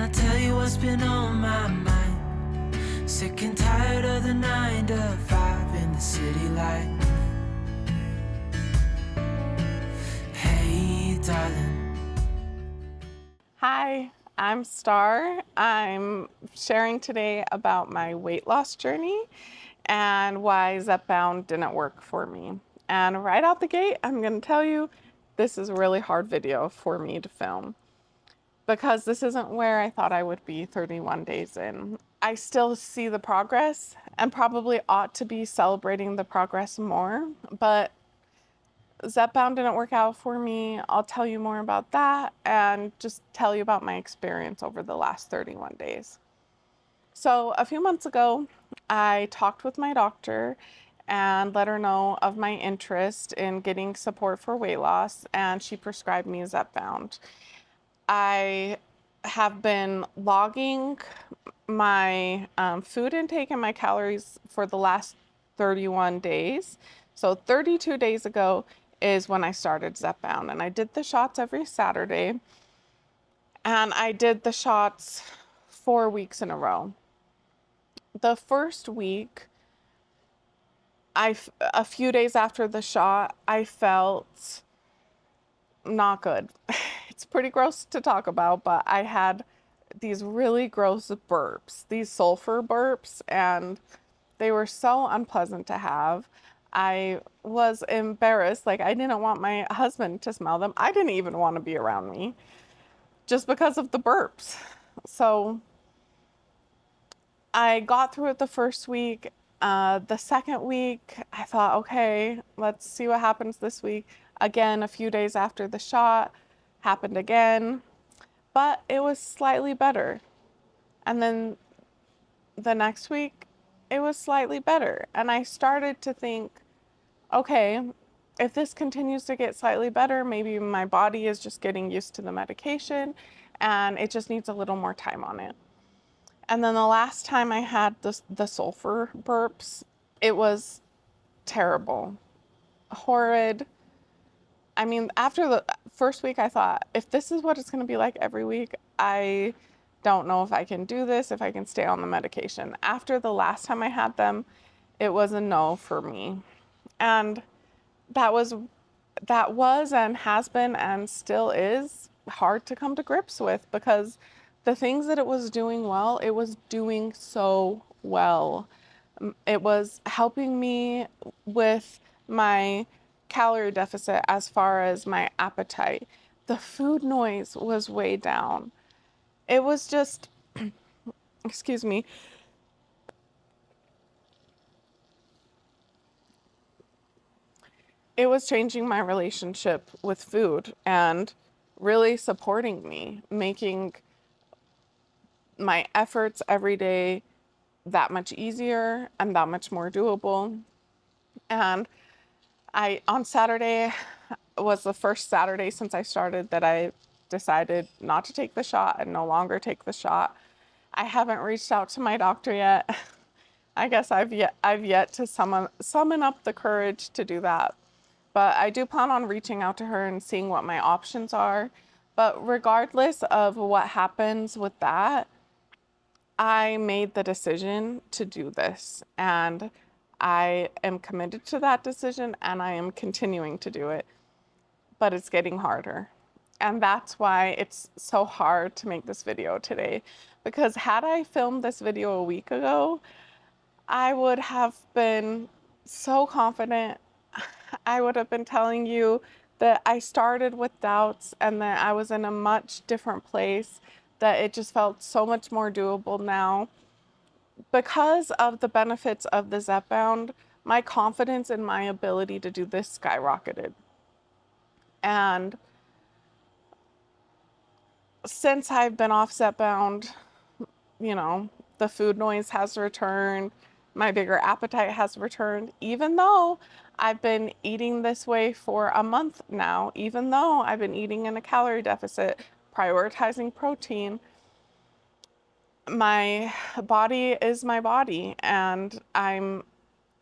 I tell you what's been on my mind? Sick and tired of the 9 to 5 in the city life. Hey, darling. Hi, I'm Star. I'm sharing today about my weight loss journey and why Zepbound didn't work for me. And right out the gate, I'm going to tell you this is a really hard video for me to film because this isn't where I thought I would be 31 days in. I still see the progress and probably ought to be celebrating the progress more, but Zepbound didn't work out for me. I'll tell you more about that and just tell you about my experience over the last 31 days. So a few months ago, I talked with my doctor and let her know of my interest in getting support for weight loss, and she prescribed me Zepbound. I have been logging my food intake and my calories for the last 31 days. So 32 days ago is when I started Zepbound, and I did the shots every Saturday, and I did the shots 4 weeks in a row. The first week, a few days after the shot, I felt not good. It's pretty gross to talk about, but I had these really gross burps, these sulfur burps, and they were so unpleasant to have. I was embarrassed. Like, I didn't want my husband to smell them. I didn't even want to be around me just because of the burps. So I got through it the first week. The second week, I thought, okay, let's see what happens this week. Again, a few days after the shot, happened again, but it was slightly better. And then the next week, it was slightly better. And I started to think, okay, if this continues to get slightly better, maybe my body is just getting used to the medication and it just needs a little more time on it. And then the last time I had the sulfur burps, it was terrible, horrid. I mean, after the first week, I thought, if this is what it's going to be like every week, I don't know if I can do this, if I can stay on the medication. After the last time I had them, it was a no for me. And that was and has been and still is hard to come to grips with, because the things that it was doing well, it was doing so well. It was helping me with my calorie deficit as far as my appetite. The food noise was way down. It was just, excuse me, it was changing my relationship with food and really supporting me, making my efforts every day that much easier and that much more doable. And on Saturday was the first Saturday since I started that I decided not to take the shot and no longer take the shot. I haven't reached out to my doctor yet. I guess I've yet to summon up the courage to do that. But I do plan on reaching out to her and seeing what my options are. But regardless of what happens with that, I made the decision to do this, and I am committed to that decision, and I am continuing to do it, but it's getting harder. And that's why it's so hard to make this video today, because had I filmed this video a week ago, I would have been so confident. I would have been telling you that I started with doubts and that I was in a much different place, that it just felt so much more doable now. Because of the benefits of the Zepbound, my confidence in my ability to do this skyrocketed. And since I've been off Zepbound, you know, the food noise has returned, my bigger appetite has returned, even though I've been eating this way for a month now, even though I've been eating in a calorie deficit, prioritizing protein. My body is my body, and I'm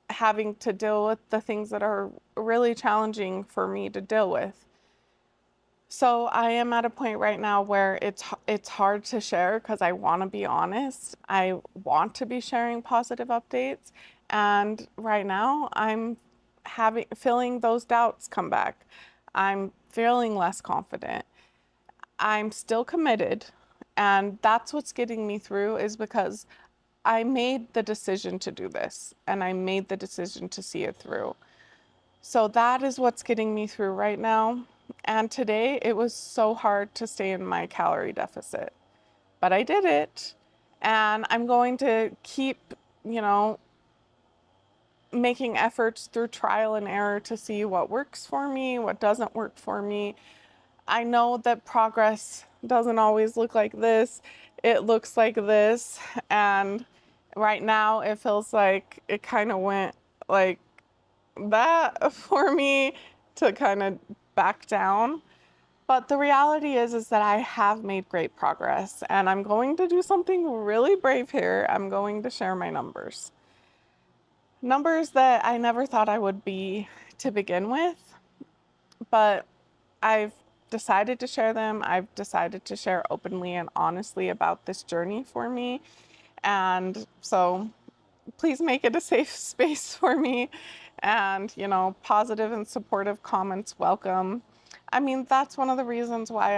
having to deal with the things that are really challenging for me to deal with. So I am at a point right now where it's hard to share because I want to be honest. I want to be sharing positive updates, and right now I'm having feeling those doubts come back. I'm feeling less confident. I'm still committed, and that's what's getting me through is because I made the decision to do this and I made the decision to see it through. So that is what's getting me through right now. And today it was so hard to stay in my calorie deficit, but I did it. And I'm going to keep, you know, making efforts through trial and error to see what works for me, what doesn't work for me. I know that progress doesn't always look like this. It looks like this. And right now it feels like it kind of went like that for me to kind of back down. But the reality is that I have made great progress, and I'm going to do something really brave here. I'm going to share my numbers. Numbers that I never thought I would be to begin with, but I've decided to share them. I've decided to share openly and honestly about this journey for me. And so please make it a safe space for me. And, you know, positive and supportive comments welcome. I mean, that's one of the reasons why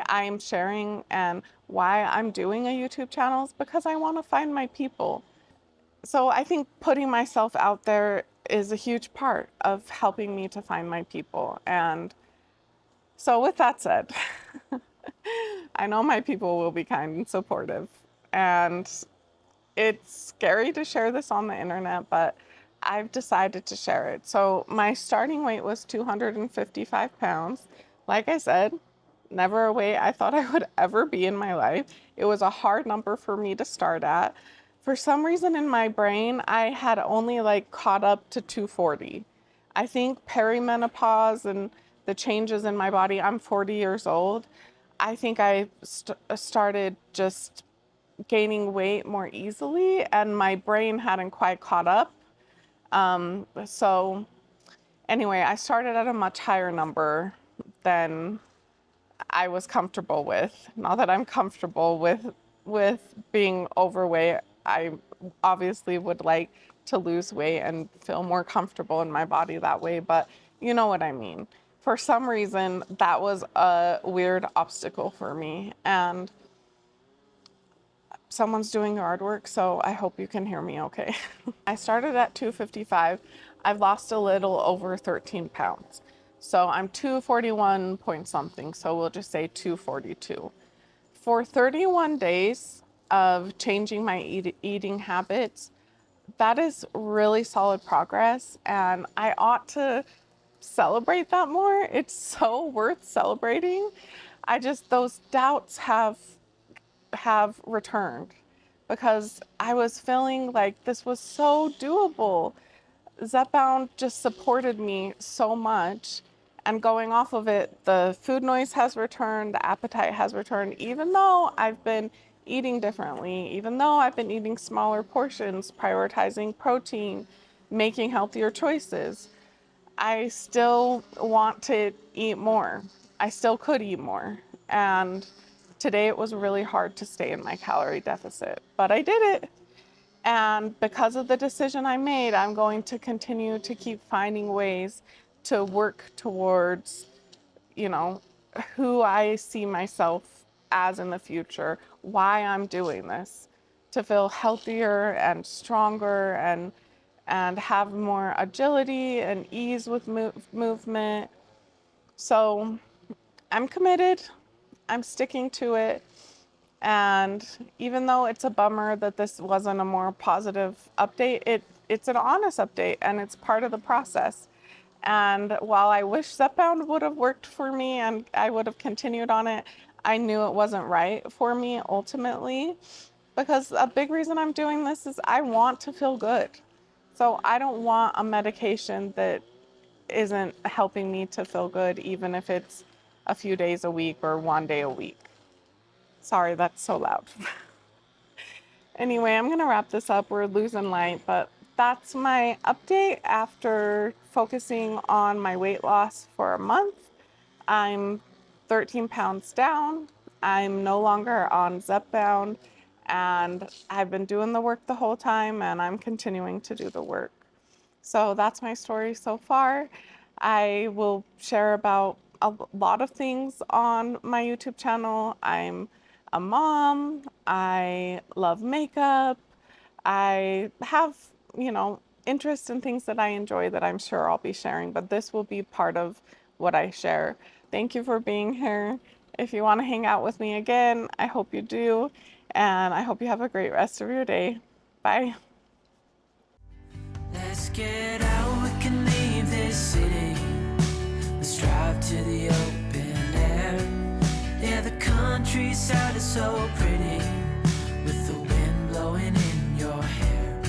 I'm sharing and why I'm doing a YouTube channel is because I want to find my people. So I think putting myself out there is a huge part of helping me to find my people. And so with that said, I know my people will be kind and supportive. And it's scary to share this on the internet, but I've decided to share it. So my starting weight was 255 pounds. Like I said, never a weight I thought I would ever be in my life. It was a hard number for me to start at. For some reason in my brain, I had only like caught up to 240. I think perimenopause and the changes in my body, I'm 40 years old. I think I started just gaining weight more easily and my brain hadn't quite caught up. So anyway, I started at a much higher number than I was comfortable with. Not that I'm comfortable with being overweight. I obviously would like to lose weight and feel more comfortable in my body that way, but you know what I mean. For some reason, that was a weird obstacle for me, and someone's doing yard work, so I hope you can hear me okay. I started at 255. I've lost a little over 13 pounds. So I'm 241 point something, so we'll just say 242. For 31 days of changing my eating habits, that is really solid progress, and I ought to celebrate that more. It's so worth celebrating. Those doubts have returned because I was feeling like this was so doable. Zepbound just supported me so much, and going off of it, the food noise has returned, the appetite has returned, even though I've been eating differently, even though I've been eating smaller portions, prioritizing protein, making healthier choices. I still want to eat more. I still could eat more. And today it was really hard to stay in my calorie deficit, but I did it. And because of the decision I made, I'm going to continue to keep finding ways to work towards, you know, who I see myself as in the future, why I'm doing this, to feel healthier and stronger and have more agility and ease with movement. So I'm committed. I'm sticking to it. And even though it's a bummer that this wasn't a more positive update, it's an honest update and it's part of the process. And while I wish Zepbound would have worked for me and I would have continued on it, I knew it wasn't right for me ultimately, because a big reason I'm doing this is I want to feel good. So I don't want a medication that isn't helping me to feel good, even if it's a few days a week or one day a week. Sorry, that's so loud. Anyway, I'm gonna wrap this up. We're losing light, but that's my update after focusing on my weight loss for a month. I'm 13 pounds down. I'm no longer on Zepbound, and I've been doing the work the whole time, and I'm continuing to do the work. So that's my story so far. I will share about a lot of things on my YouTube channel. I'm a mom. I love makeup. I have, interest in things that I enjoy that I'm sure I'll be sharing, but this will be part of what I share. Thank you for being here. If you want to hang out with me again, I hope you do. And I hope you have a great rest of your day. Bye. Let's get out, we can leave this city. Let's drive to the open air. Yeah, the countryside is so pretty, with the wind blowing in your hair.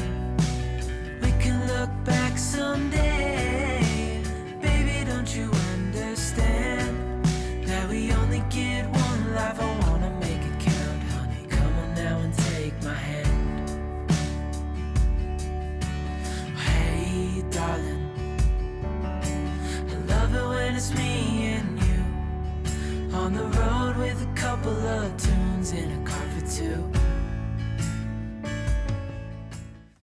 We can look back someday. Baby, don't you understand that we only get one life? I wanna make it count, honey. Come on now and take my hand. Hey, darling, I love it when it's me and you on the road with